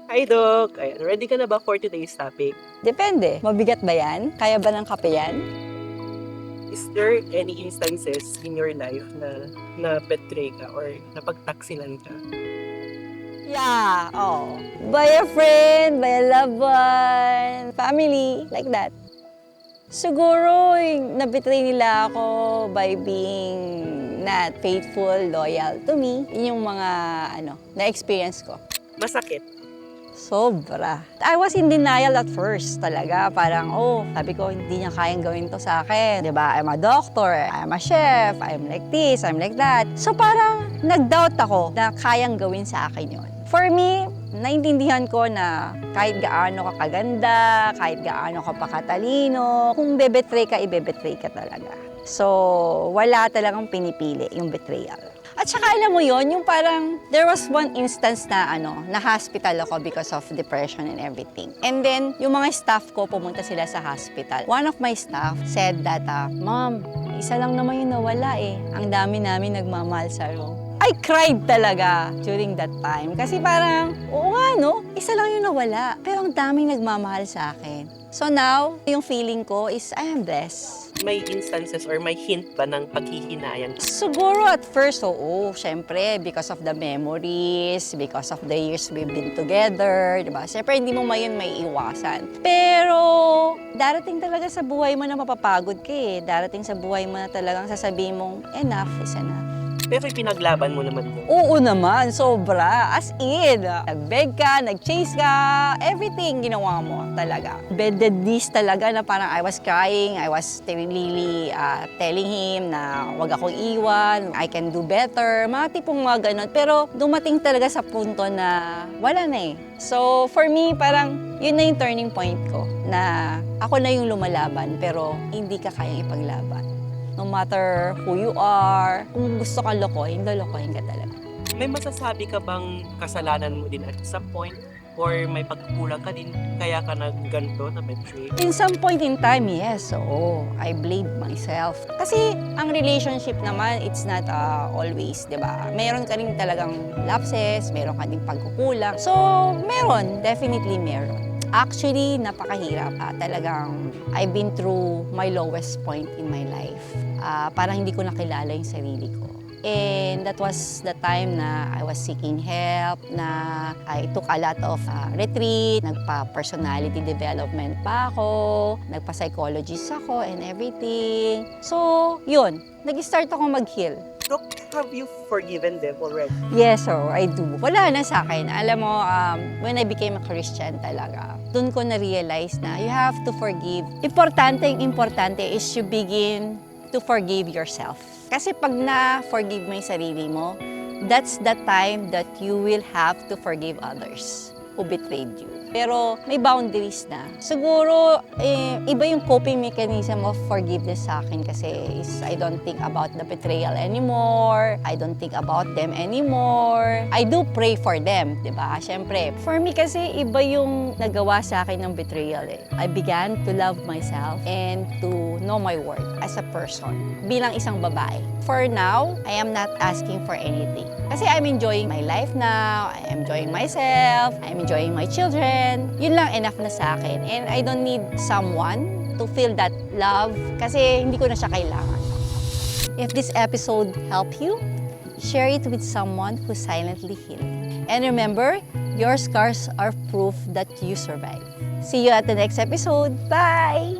Hi, Doc! Ayan, ready ka na ba for today's topic? Depende. Mabigat ba yan? Kaya ba ng kape yan? Is there any instances in your life na na-betray ka or napagtaksilan ka? Yeah, oh. By a friend, by a loved one, family, like that. Siguro, nabitray nila ako by being not faithful, loyal to me. Yun yung mga, na-experience ko. Masakit. Sobra. I was in denial at first talaga. Parang, sabi ko, hindi niya kayang gawin to sa akin. Diba? I'm a doctor, I'm a chef, I'm like this, I'm like that. So parang nag-doubt ako na kayang gawin sa akin yun. For me, naintindihan ko na kahit gaano ka kaganda, kahit gaano ka pakatalino, kung bebetray ka, ibebetray ka talaga. So, wala talagang pinipili yung betrayal. At saka alam mo yon, yung parang there was one instance na na-hospital ako because of depression and everything. And then, yung mga staff ko pumunta sila sa hospital. One of my staff said that, Ma'am, isa lang naman yung nawala eh. Ang dami namin nagmamahal sa'yo. I cried talaga during that time. Kasi parang, oo nga no, isa lang yung nawala. Pero ang daming nagmamahal sa akin. So now, yung feeling ko is I am blessed. May instances or may hint ba ng paghihinayang? Siguro at first, oo, syempre, because of the memories, because of the years we've been together, di ba? Syempre, hindi mo mayon may iwasan. Pero, darating talaga sa buhay mo na mapapagod ka eh. Darating sa buhay mo na talagang sasabihin mong, enough is enough. Pero pinaglaban mo naman mo. Oo naman, sobra. As in, nag-beg ka, nag-chase ka, everything ginawa mo talaga. Bended knees talaga na parang I was crying, I was really telling him na wag akong iwan, I can do better, mga tipong mga ganun. Pero dumating talaga sa punto na wala na eh. So for me, parang yun na yung turning point ko na ako na yung lumalaban pero hindi ka kayang ipaglaban. No matter who you are, kung gusto kang lokohin, lolokohin ka talaga. May masasabi ka bang kasalanan mo din at some point? Or may pagkukulang ka din kaya ka nagganto na betray? In some point in time, yes. Oo, I blame myself. Kasi ang relationship naman, it's not always, di ba? Meron ka rin talagang lapses, meron ka din pagkukulang. So, meron. Definitely meron. Actually, napakahirap. Talagang, I've been through my lowest point in my life. Parang hindi ko nakilala yung sarili ko. And that was the time na I was seeking help, na I took a lot of retreat, nagpa-personality development pa ako, nagpa-psychologist ako and everything. So, yun, nag-start ako mag-heal. Doc, have you forgiven them already? Yes, sir, I do. Wala na sa akin. Alam mo, when I became a Christian talaga, doon ko na-realize na you have to forgive. Importante is you begin to forgive yourself. Kasi pag na-forgive mo yung sarili mo, that's the time that you will have to forgive others who betrayed you. Pero may boundaries na. Siguro, iba yung coping mechanism of forgiveness sa akin kasi is I don't think about the betrayal anymore. I don't think about them anymore. I do pray for them, di ba? Siyempre, for me kasi iba yung nagawa sa akin ng betrayal eh. I began to love myself and to know my worth as a person bilang isang babae. For now, I am not asking for anything. Kasi I'm enjoying my life now, I'm enjoying myself, I'm enjoying my children. Yun lang enough na sa akin. And I don't need someone to feel that love kasi hindi ko na siya kailangan. If this episode helped you, share it with someone who silently healed. And remember, your scars are proof that you survived. See you at the next episode. Bye!